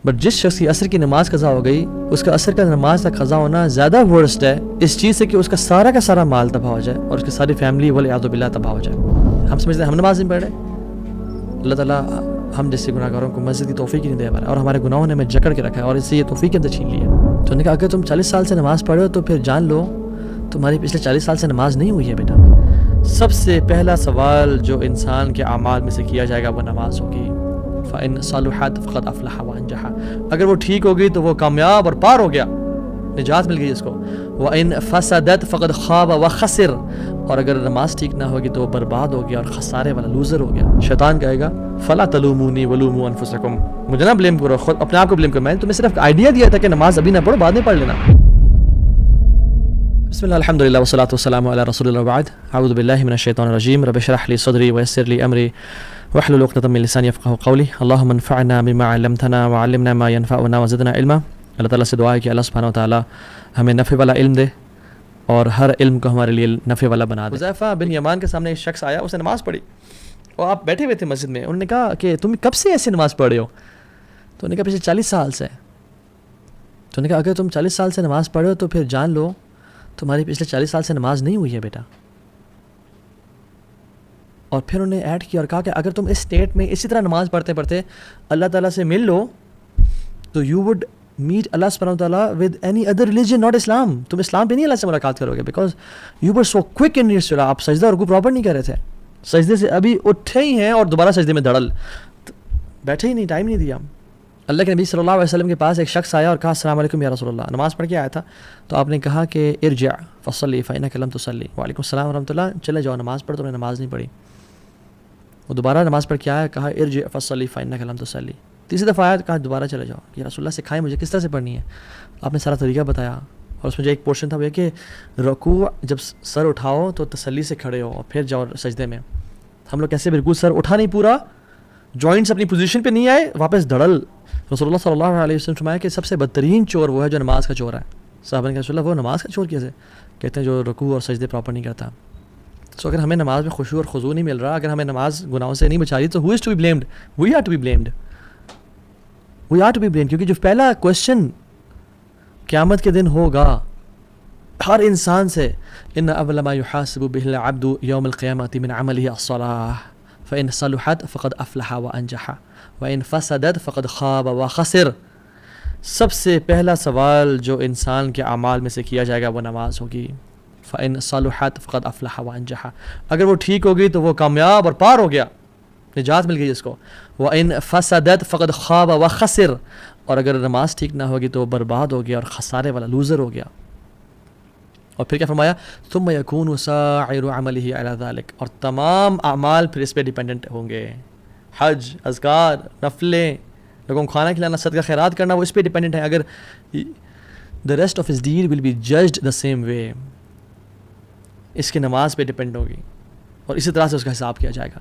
But جس شخص کی عصر کی نماز قضا ہو گئی اس کا عصر کا نماز کا قضا ہونا زیادہ ورسٹ ہے اس چیز سے کہ اس کا سارا مال تباہ ہو جائے اور اس کی ساری فیملی والعیاذ باللہ تباہ ہو جائے. ہم سمجھتے ہیں ہم نماز نہیں پڑھ رہے. اللہ تعالیٰ ہم جیسے گناہ گاروں کو مسجد کی توفیق ہی نہیں دے پا رہا اور ہمارے گناہوں نے ہمیں جکڑ کے رکھا ہے اور اس سے یہ توفیق اندر چھین لی ہے. تو انہوں نے کہا اگر تم 40 سال سے نماز پڑھے ہو تو پھر جان لو تمہاری پچھلے 40 سال سے نماز نہیں ہوئی ہے بیٹا. سب سے پہلا سوال جو انسان کے اعمال میں سے کیا جائے گا وہ نماز ہوگی. فَإِن صَلُحَتْ فَقَدْ أَفْلَحَ وَأَنجَحَ. اگر وہ ٹھیک ہوگی تو وہ کامیاب اور پار ہو گیا, نجات مل گئی اس کو. وَإِن فَسَدَتْ فَقَدْ خَابَ وَخَسِرَ. اور اگر نماز ٹھیک نہ ہوگی تو وہ برباد ہو گیا اور خسارے والا لوزر ہو گیا. شیطان کہے گا فَلَا تَلُومُونِي وَلُومُوا أَنفُسَكُمْ. مجھے نہ بلیم کرو, خود اپنے آپ کو بلیم کرو. میں نے تمہیں صرف آئیڈیا دیا تھا کہ نماز ابھی نہ پڑھو, بعد میں پڑھ لینا. بسم اللہ الحمدللہ والصلاۃ والسلام علی رسول اللہ وبعد. اعوذ باللہ من الشیطان الرجیم. رب اشرح لی صدری ویسر لی امری واحلل عقدۃ من لسانی یفقهوا قولی. اللهم انفعنا بما علمتنا وعلمنا ما ينفعنا وزدنا علما. اللہ تعالیٰ سے دعا ہے کہ اللہ سبحانہ وتعالیٰ ہمیں نفع والا علم دے اور ہر علم کو ہمارے لیے نفع والا بنا دے. حذیفہ بن یمان کے سامنے ایک شخص آیا, اس نے نماز پڑھی اور آپ بیٹھے ہوئے تھے مسجد میں. انہوں نے کہا کہ تم کب سے ایسے نماز پڑھ رہے ہو؟ تو انہوں نے کہا پچھلے 40 سال سے. تو انہوں نے کہا اگر تم 40 سال سے نماز پڑھے ہو تو پھر جان لو تمہاری پچھلے 40 سال سے نماز نہیں ہوئی ہے بیٹا. اور پھر انہوں نے ایڈ کیا اور کہا کہ اگر تم اس اسٹیٹ میں اسی طرح نماز پڑھتے پڑھتے اللہ تعالیٰ سے مل لو تو یو وڈ میٹ اللہ سبحانہ وتعالیٰ with any other religion not Islam. تم اسلام پہ نہیں اللہ سے ملاقات کرو گے because you were so quick in your. آپ سجدہ رکوع پراپر نہیں کر رہے تھے, سجدے سے ابھی اٹھے ہی ہیں اور دوبارہ سجدے میں دھڑل, بیٹھے ہی نہیں, ٹائم نہیں دیا. اللہ کے نبی صلی اللہ علیہ وسلم کے پاس ایک شخص آیا اور کہا السلام علیکم یا رسول اللہ. نماز پڑھ کے آیا تھا تو آپ نے کہا کہ ارجع فصلی فإنک لم تصلی. وعلیکم السلام ورحمۃ اللہ. چلے جاؤ نماز پڑھ, تم نے نماز نہیں پڑھی. وہ دوبارہ نماز پڑھ کے آیا, کہا ارجع فصلی فإنک لم تصلی. تیسری دفعہ آیا, کہا دوبارہ چلے جاؤ یا رسول اللہ سکھائیں مجھے کس طرح سے پڑھنی ہے. آپ نے سارا طریقہ بتایا اور اس میں جو ایک پورشن تھا وہ یہ کہ رکوع جب سر اٹھاؤ تو تسلی سے کھڑے ہو اور پھر جاؤ سجدے میں. ہم لوگ کیسے بالکل سر اٹھا نہیں پورا, جوائنٹس اپنی پوزیشن پہ نہیں آئے, واپس دھڑل. رسول اللہ صلی اللہ علیہ وسلم فرمایا کہ سب سے بدترین چور وہ ہے جو نماز کا چور ہے. صحابہ نے کہا رسول اللہ وہ نماز کا چور کیسے؟ کہتے ہیں جو رکوع اور سجدے پراپر نہیں کرتا. سو اگر ہمیں نماز میں خشوع اور خضوع نہیں مل رہا, اگر ہمیں نماز گناہوں سے نہیں بچا رہی تو who is to be blamed? We are to be blamed. We are to be blamed کیونکہ جو پہلا کوشچن قیامت کے دن ہوگا ہر انسان سے, ان اول ما یحاسب به العبد یوم القیامۃ من عمله الصلاۃ فإن صلحت فقد افلح وانجح وإن فسدت فقد خاب وخسر. سب سے پہلا سوال جو انسان کے اعمال میں سے کیا جائے گا وہ نماز ہوگی. فإن صلحت فقد افلح وانجح. اگر وہ ٹھیک ہوگی تو وہ کامیاب اور پار ہو گیا, نجات مل گئی اس کو. وإن فسدت فقد خاب وخسر. اور اگر نماز ٹھیک نہ ہوگی تو وہ برباد ہو گیا اور خسارے والا لوزر ہو گیا. اور پھر کیا فرمایا, ثم يكون سائر عمله على ذلك. اور تمام اعمال پھر اس پہ ڈیپینڈنٹ ہوں گے. حج, اذکار, نفلیں, لوگوں کو کھانا کھلانا, صدقہ خیرات کرنا, وہ اس پہ ڈیپینڈنٹ ہے. اگر the rest of his deed will be judged the same way. اس کی نماز پہ ڈیپینڈ ہوگی اور اسی طرح سے اس کا حساب کیا جائے گا.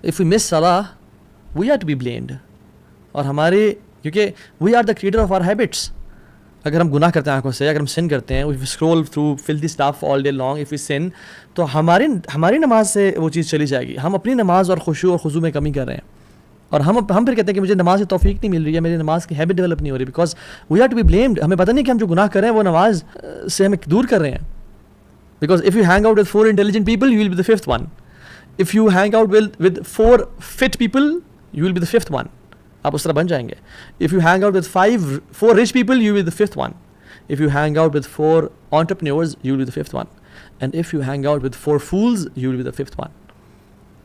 if we miss salah we are to be blamed. اور ہمارے کیونکہ we are the creator of our habits. اگر ہم گناہ کرتے ہیں آنکھوں سے, اگر ہم سن کرتے ہیں, if we scroll through filthy stuff all day long, if we sin, تو ہماری نماز سے وہ چیز چلی جائے گی. ہم اپنی نماز اور خشوع اور خضوع میں کمی کر رہے ہیں اور ہم پھر کہتے ہیں کہ مجھے نماز کی توفیق نہیں مل رہی ہے, میری نماز کی ہیبٹ ڈیولپ نہیں ہو رہی, because we are to be blamed. ہمیں پتہ نہیں کہ ہم جو گناہ کر رہے ہیں وہ نماز سے ہمیں دور کر رہے ہیں. Because if you hang out with 4 intelligent people you will be the 5th one. if you hang out with 4 fit people you will be the 5th one. آپ اس طرح بن جائیں گے. if you hang out with 4 rich people you will be the 5th one. if you hang out with 4 entrepreneurs you will be the 5th one. and if you hang out with 4 fools you will be the 5th one.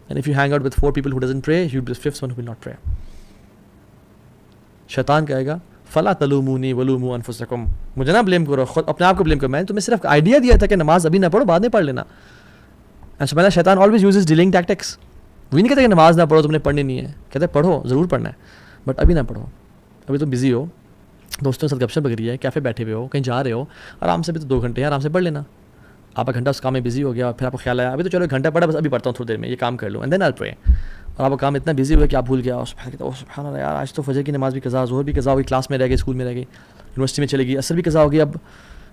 and if you hang out with 4 people who doesn't pray you will be the 5th one who will not pray. شیطان کہے گا فلا تلومونی ولوموا انفسکم. مجھے نہ blame کرو, خود اپنے آپ کو بلیم کرو. میں نے تمہیں صرف آئیڈیا دیا تھا کہ نماز ابھی نہ پڑھو, بعد میں پڑھ لینا. ایسا پہلے شیطان آلویز یوزز ڈیلنگ ٹیکٹکس. وہ نہیں کہتا کہ نماز نہ پڑھو, تم نے پڑھنی نہیں ہے. کہتے پڑھو, ضرور پڑھنا ہے, بٹ ابھی نہ پڑھو. ابھی تو بزی ہو, دوستوں کے ساتھ گپ شپ لگ رہی ہے, کیفے بیٹھے ہوئے ہو, کہیں جا رہے ہو, آرام سے. بھی تو 2 گھنٹے ہیں, آرام سے پڑھ لینا. آپ کا گھنٹہ اس کام میں بزی ہو گیا, پھر آپ کو خیال آیا ابھی تو چلو 1 گھنٹہ پڑھا, بس ابھی پڑھتا ہوں تھوڑی دیر میں, یہ کام کر لوں, اینڈ دین آئی ول پرے. اور آپ کا کام اتنا بزی ہوا کہ آپ بھول گیا, سبحان اللہ یار, آج تو فجر کی نماز بھی قضا, ظہر بھی قضا ہوئی, کلاس میں رہ گئی, اسکول میں رہ گئی, یونیورسٹی میں چلے گئی, عصر بھی قضا ہو گئی. اب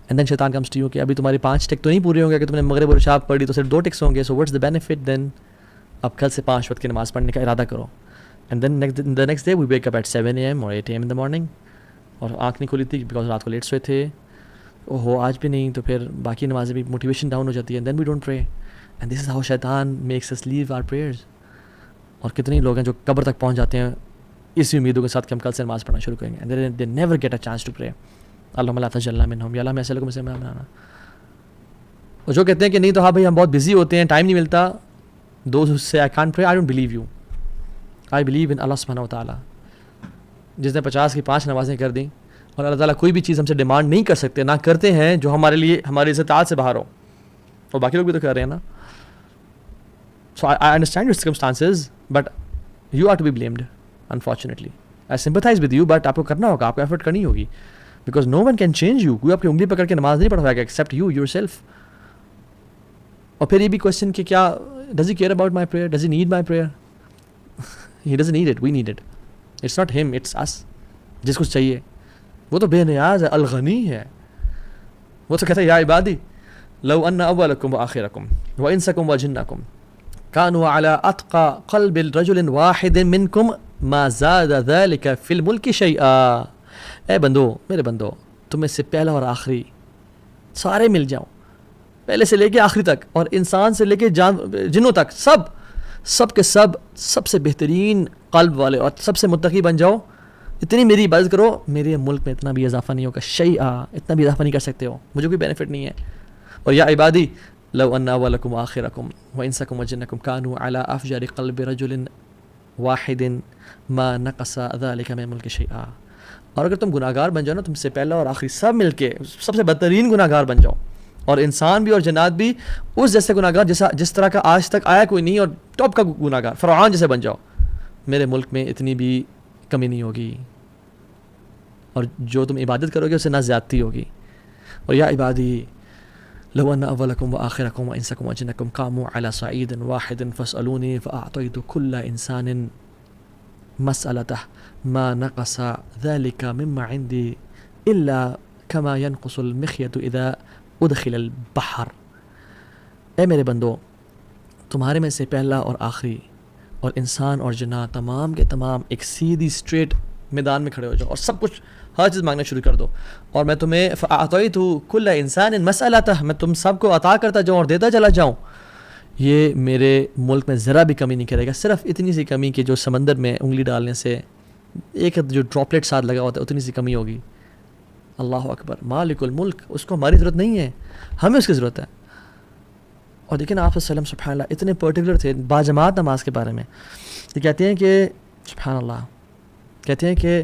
اینڈ دین شیطان کمز ٹو یو کہ ابھی تمہاری 5 ٹک تو نہیں پورے ہوں گے کہ تم نے مغرب اور عشاء پڑھی تو صرف 2 ٹکس ہوں گے. سو واٹس دا بینیفٹ دین؟ اب کل سے 5 وقت کی نماز پڑھنے کا ارادہ کرو. And then the next day we wake up at 7 AM or 8 AM in the morning, اور آنکھ نہیں کھلی تھی بیکاز رات کو لیٹ سوئے تھے. اوہو آج بھی نہیں, تو پھر باقی نمازیں بھی موٹیویشن ڈاؤن ہو جاتی ہے. Then we don't pray, and this is how شیطان makes us leave our prayers. اور کتنے لوگ ہیں جو قبر تک پہنچ جاتے ہیں اسی امیدوں کے ساتھ کہ ہم کل سے نماز پڑھنا شروع کریں گے, and they never get a chance to pray. اللہم لا تجعلنا منہم, یا اللہ میں ایسے لوگوں میں سے بنانا. اور جو کہتے ہیں کہ نہیں تو ہاں بھائی ہم بہت بزی ہوتے ہیں, ٹائم نہیں ملتا, دوز ہو سے I can't pray, I don't believe you. I believe in Allah سبحانہ و تعالیٰ. جس نے 50 کی 5 نمازیں کر دیں, اور اللہ تعالیٰ کوئی بھی چیز ہم سے ڈیمانڈ نہیں کر سکتے, نہ کرتے ہیں جو ہمارے لیے ہماری استطاعت سے باہر ہو, اور باقی لوگ بھی تو کر رہے ہیں نا. So I understand your circumstances, but you are to be blamed unfortunately. I sympathise with you, but آپ کو کرنا ہوگا, آپ کو ایفرٹ کرنی ہوگی, because no one can change you. کوئی آپ کی انگلی پکڑ کے نماز نہیں پڑھوائے گا ایکسیپٹ یو یور سیلف. اور پھر یہ بھی کوشچن کہ کیا does he care about my prayer, does he need my prayer. He doesn't need it, we need it. It's not ہم, اٹس اس. جس کو چاہیے وہ تو بے نیاز ہے, الغنی ہے. وہ تو کہتا ہے یا عبادی لو ان اولکم وآخرکم وانسکم وجنکم كانوا على اتقى قلب رجل واحد منكم ما زاد ذلك في الملك شيئا. اے بندو, میرے بندو, تم میں سے پہلا اور آخری سارے مل جاؤ, پہلے سے لے کے آخری تک, اور انسان سے لے کے جنوں تک, سب کے سب سے بہترین قلب والے اور سب سے متقی بن جاؤ. اتنی میری عبادت کرو, میرے ملک میں اتنا بھی اضافہ نہیں ہوگا. شیئا, اتنا بھی اضافہ نہیں کر سکتے ہو, مجھے کوئی بینیفٹ نہیں ہے. اور یا عبادی لو ان اولکم وآخرکم وانسکم وجنکم كانوا على افجر قلب رجل واحد ما نقص ذلك من ملک شیئا. اور اگر تم گناہگار بن جاؤ نا, تم سے پہلا اور آخری سب مل کے سب سے بدترین گناہگار بن جاؤ, اور انسان بھی اور جنات بھی اس جیسے گناہگار جس طرح کا آج تک آیا کوئی نہیں, اور ٹاپ کا گناہگار فرعون جیسے بن جاؤ, میرے ملک میں اتنی بھی کمی نہیں ہوگی, اور جو تم عبادت کرو گے اسے نہ زیادتی ہوگی. اور یا عبادی لو ان اولکم وآخرکم وانسکم وجنکم قاموا على صعید واحد فاسألونی فاعطیت کل انسان مسألته ما نقص ذلك مما عندي الا كما ينقص المخيط اذا ادخل البحر. اے میرے بندو, تمہارے میں سے پہلا اور آخری اور انسان اور جنات تمام کے تمام ایک سیدھی اسٹریٹ میدان میں کھڑے ہو جاؤ, اور سب کچھ ہر چیز مانگنا شروع کر دو, اور میں تمہیں فاعطیت کل انسان مسألته, میں تم سب کو عطا کرتا جاؤں اور دیتا چلا جاؤں. یہ میرے ملک میں ذرا بھی کمی نہیں کرے گا, صرف اتنی سی کمی کہ جو سمندر میں انگلی ڈالنے سے ایک جو ڈراپلیٹ ساتھ لگا ہوتا ہے اتنی سی کمی ہوگی. اللہ اکبر, مالک الملک, اس کو ہماری ضرورت نہیں ہے, ہمیں اس کی ضرورت ہے. اور دیکھیں آپ صلی اللہ علیہ وسلم سبحان اللہ اتنے پرٹیکولر تھے باجماعت نماز کے بارے میں. یہ کہتے ہیں کہ سبحان اللہ, کہتے ہیں کہ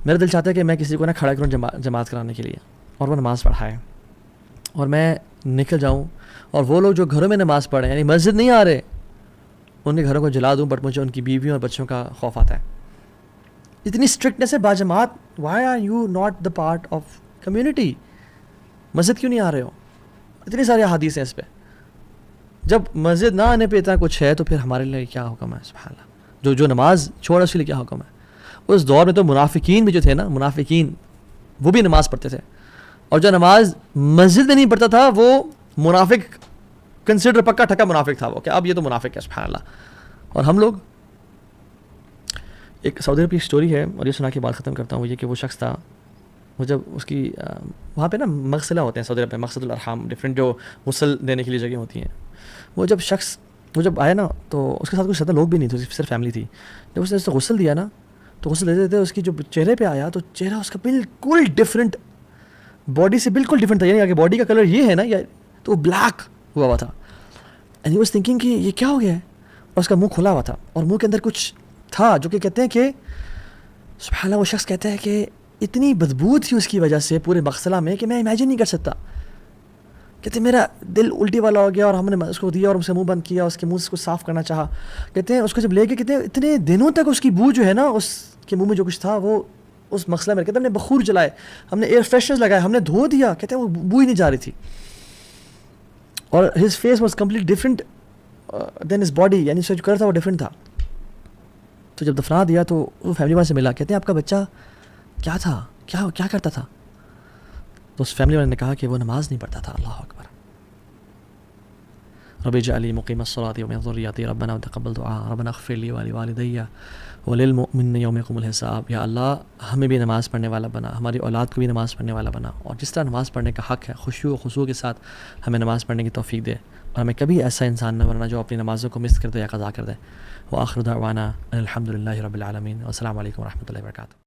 میرا دل چاہتا ہے کہ میں کسی کو نہ کھڑا کروں جماعت کرانے کے لیے, اور وہ نماز پڑھائے, اور میں نکل جاؤں, اور وہ لوگ جو گھروں میں نماز پڑھیں یعنی مسجد نہیں آ رہے, ان کے گھروں کو جلا دوں, بٹ مجھے ان کی بیویوں اور بچوں کا خوف آتا ہے. اتنی اسٹرکٹنیس ہے باجماعت. Why are you not the part of community, مسجد کیوں نہیں آ رہے ہو؟ اتنی ساری احادیث ہیں اس پہ. جب مسجد نہ آنے پہ اتنا کچھ ہے تو پھر ہمارے لیے کیا حکم ہے؟ سبحان اللہ, جو نماز چھوڑا اس کے لیے کیا حکم ہے؟ اس دور میں تو منافقین بھی جو تھے نا, منافقین وہ بھی نماز پڑھتے تھے, اور جو نماز مسجد میں نہیں پڑھتا تھا وہ منافق کنسیڈر, پکا ٹھکا منافق تھا وہ, کہ اب یہ تو منافق ہے. سبحان اللہ. اور ہم لوگ, ایک سعودی عرب کی اسٹوری ہے, اور یہ سنا کے بات ختم کرتا ہوں. یہ کہ وہ شخص تھا, وہ جب اس کی وہاں پہ نا مغسلہ ہوتے ہیں سعودی عرب میں, مقصد الارحام, ڈفرینٹ جو غسل دینے کے لیے جگہ ہوتی ہیں. وہ جب آیا نا تو اس کے ساتھ کچھ زیادہ لوگ بھی نہیں تھے, صرف فیملی تھی. جب اس نے غسل دیا نا تو غسل دیتے دیتے اس کی جو چہرے پہ آیا تو چہرہ اس کا بالکل ڈفرینٹ, باڈی سے بالکل ڈفرینٹ تھا. یعنی اگر باڈی کا کلر یہ ہے نا, یا تو وہ بلیک ہوا ہوا تھا. اینڈ ہی واز تھنکنگ کہ یہ کیا ہو گیا ہے, اور اس کا منہ کھلا ہوا تھا, اور منہ کے اندر کچھ تھا جو کہ کہتے ہیں کہ سبحان اللہ, وہ شخص کہتا ہے کہ اتنی بدبو تھی اس کی وجہ سے پورے مغسلہ میں کہ میں امیجن نہیں کر سکتا. کہتے ہیں میرا دل الٹی والا ہو گیا, اور ہم نے اس کو دیا اور اسے منہ بند کیا, اس کے منہ سے کو صاف کرنا چاہا. کہتے ہیں اس کو جب لے کے, کہتے ہیں اتنے دنوں تک اس کی بو جو ہے نا, اس کے منہ میں جو کچھ تھا وہ اس مغسلہ میں, کہتے ہیں ہم نے بخور جلائے, ہم نے ایئر فریشنر لگائے, ہم نے دھو دیا, کہتے ہیں وہ بو ہی نہیں جا رہی تھی. اور his face was complete different than his body, یعنی اس کا جو کلر تھا وہ ڈفرینٹ تھا. تو جب دفنا دیا تو وہ فیملی والے سے ملا, کہتے ہیں آپ کا بچہ کیا تھا, کیا کرتا تھا؟ تو اس فیملی والے نے کہا کہ وہ نماز نہیں پڑھتا تھا. اللہ اکبر. رب اجعلنی مقیم الصلاۃ ومن ذریتی ربنا وتقبل دعاء ربنا اغفر لی ولوالدی وللمؤمنین یوم یقوم الحساب. یا اللہ ہمیں بھی نماز پڑھنے والا بنا، ہماری اولاد کو بھی نماز پڑھنے والا بنا، اور جس طرح نماز پڑھنے کا حق ہے خشوع و خضوع کے ساتھ ہمیں نماز پڑھنے کی توفیق دے، اور ہمیں کبھی ایسا انسان نہ بننا جو اپنی نمازوں کو مس کر دے یا قضا کر دے. وآخر دعوانا الحمد للہ رب العالمین. والسلام علیکم ورحمۃ اللہ وبرکاتہ.